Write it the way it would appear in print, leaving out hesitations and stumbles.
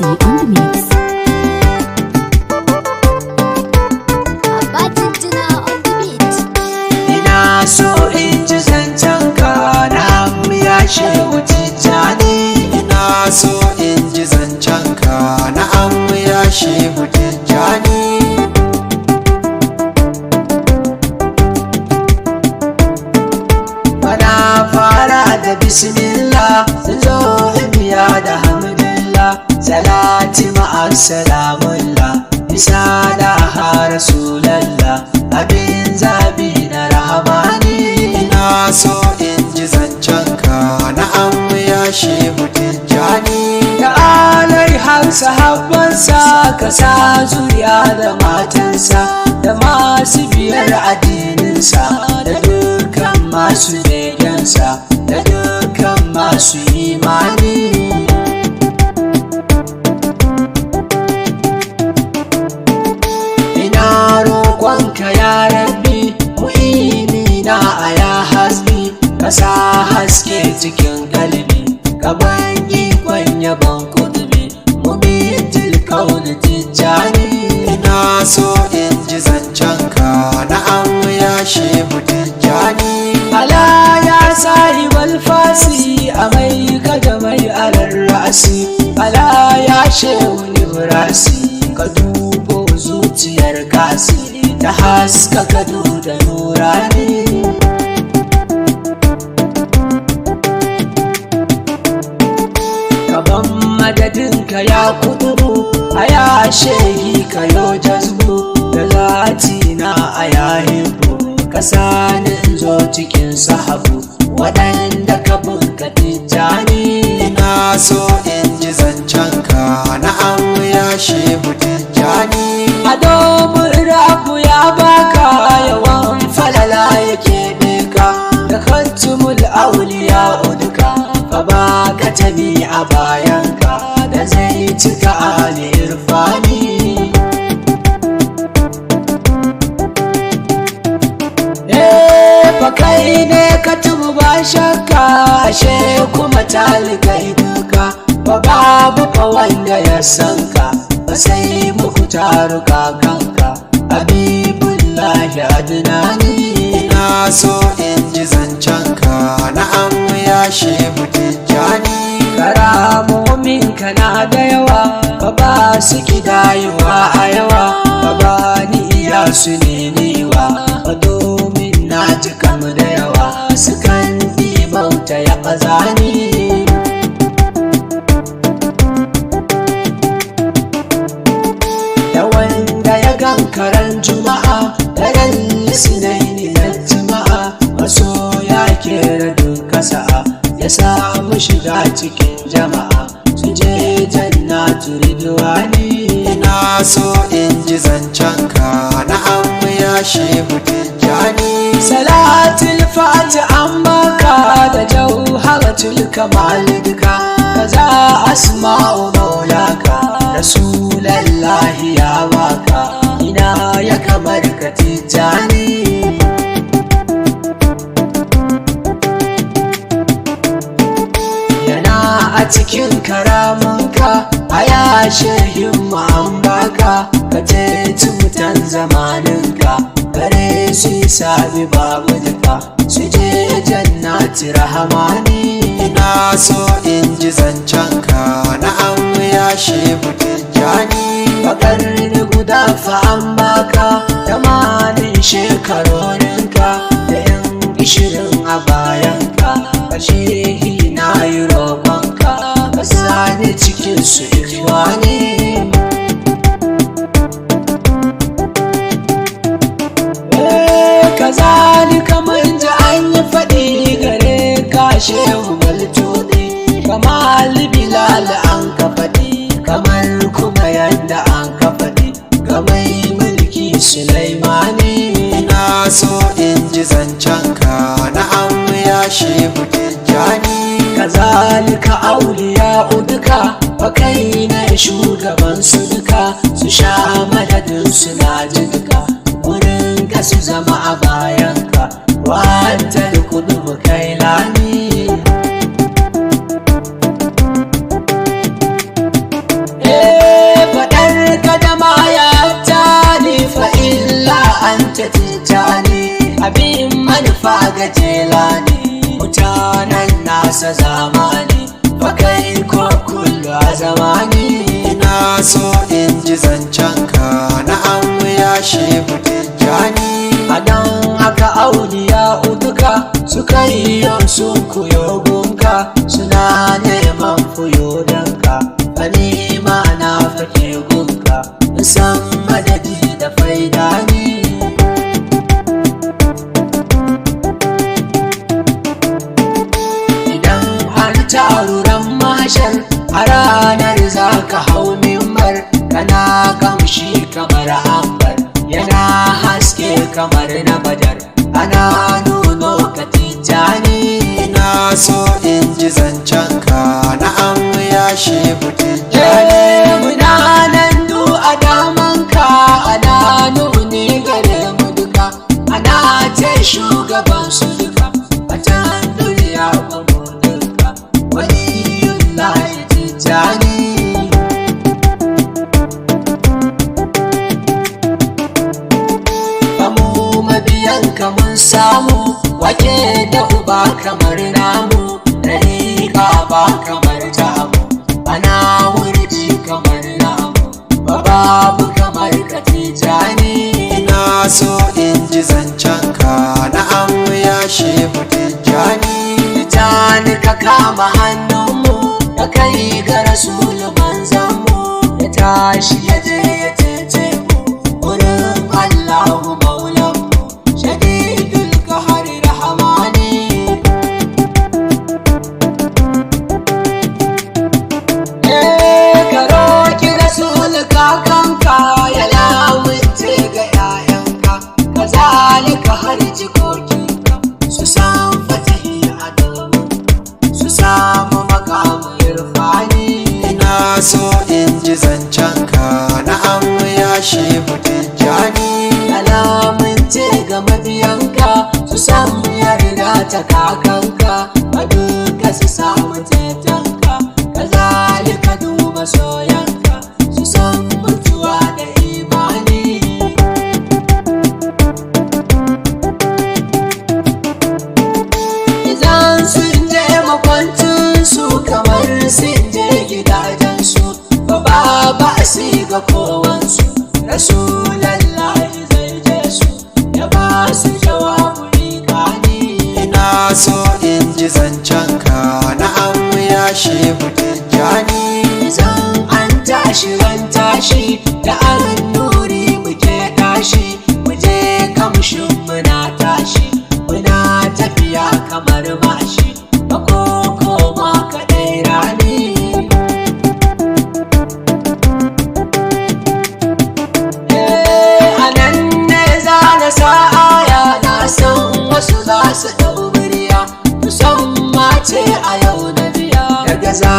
Legacy on the mix. Abatijina on the beat. Ina so in ji zancen ka na ya shehu Tijjani. Ina so in ji zancen ka na ya shehu Tijjani. Bana fara da bismillah, zo in biya da hamdulillah, salati ma'a salamullah, bisa da rasulallah, abin zabi na rahamani. Ina so in ji zancen ka na ya shehu Tijjani. Da alai har sahabbansa, ka sa zuriya da matansa, da masu biyar addininsa, da dukkan masu begensa, da dukkan masu imani. Ina roƙonka ya rabbi, mu'ini na a ya hasbi, ka sa haske cikin kalbi, ka ban ikon yabon kudubi, mu bi tilkauni Tijjani. Ina so in ji zancen ka na ya shehu Tijjani. Ala ya sahibal fasi, a mai kada mai alar rasi, ala ya shehu librasi, ka dubo zuciyar kasi, ta haska kadu da nurani. Kaban madadinka ya kuduru, a ya shehi ka yo jazbu, da latina a ya hibbu, ka sanin zo cikin sahabu, waɗanda ka bunka Tijjani. Ina so in ji zancen ka na ya shehu Tijjani. A domin rabu ya baka, yawan falala ya keɓe ka, da kantumul auliya uduka, fa baka tabi a bayanka, da zai cika ali irfani. Fa kai ne ka tumu ba shakka, ashe kuma talikai duka, ba babu fa wanda ya san ka, ba sai muku taruka kanka, habibullahi adnani. Ina so in ji zancen ka na ya shehu Tijjani. Karamomin ka na da yawa, ba ba su kidayewa a yawa, ba ba ni iya su ne niwa, ba domin na ji kam da yawa, sukan bauta ya ƙazani. Da wanda ya gan karan juma'a, daren lisinaini na juma'a, maso ya kera duka sa'a, ya samu shiga cikin jama'a, su je jannatu ridwani. Ina so in ji zancen ka na ya shehu Tijjani. Salatul fati an baka, da jauharatul kamal duka, kaza asma'u maulaka, rasulallahi ya baka, ina ya kamar ka Tijjani. Yana a cikin karamanka, a ya shehin an baka, ka ceci mutan zamaninka, gare su sabi babu duka, su je jannati rahamani. Ina so in ji zancen ka na ya shehu Tijjani. Bakar ni guda fa an baka, tamanin shekarorinka, da yan 20 a bayanka, ƙarshe na yi roƙonka, ka sani cikin su ikhwani. Kazalika mun ji an yi faɗi gare ka shehu baltudi, kamar bilal an ka faɗi, kamar kuma yadda an ka faɗi, ga mai mulki Sulaimani. Ina so in ji zancen ka na ya shehu Tijjani. Kazalika auliya uduka, fa kai na shugaban su duka, su sha madadin su na ji duka, wurin ka su zama a bayanka, wata da kudu kai lani. kasa zamani fakai ko kullu a zamani. ina so in ji zancenka na an ya shehu tijjani. Adan aka auliya uduka suka yi sun kuyo gunka suna neman fuyo danka fani ma na fake gunka san madadi da faida ni. Idan an taruran mashar a ranar za ka hau mimbar kana kamshi kamar ambar yana haske kamar na badar ana nuno ka tijjani. ina so in ji zancenka na an ya shehu tijjani. Muna nan du a damanka ana nuni gare mu duka ana ce shugaban su duka a can duniya ba mu duka waliyullahi tijjani. Mabiyanka mun samu wake da uba kamar namu dariƙa ba kamar tamu ana wurji kamar namu babu kamar ka tijjani. ina so in ji zancenka na an ya shehu tijjani. Tijjani ka kama hannunmu ka kai ga rasulu manzanmu ya tashi ya je ya cece mu wurin Allahu maulanmu shadidul qahari rahmani. Ka roki rasul kakanka ya lawunce ga 'ya'yanka kazalika har jikokinka su san fatahi a domin su samu makamu irfani. ina so in ji zancenka na an ya shehu tijjani. Alamunce ga mabiyanka su san yarda ta kakanka a duka su samu tetanka kazalika duba soyanka su san mutuwa da imani. Idan sun je makwancinsu kamar sun je gidajensu ba su ga kowansu rasulallahi zai je su ya ba su jawabu ikani. ina so in ji zancenka na an ya shehu tijjani. Idan an tashi ran tashi da an nuri muke tashi muje kamshin muna tashi muna tafiya kamar mashi makoko ma kaɗai rani. Anan ne za na sa aya na san wasu za su ɗau murya musamman ce a yau na biya daga za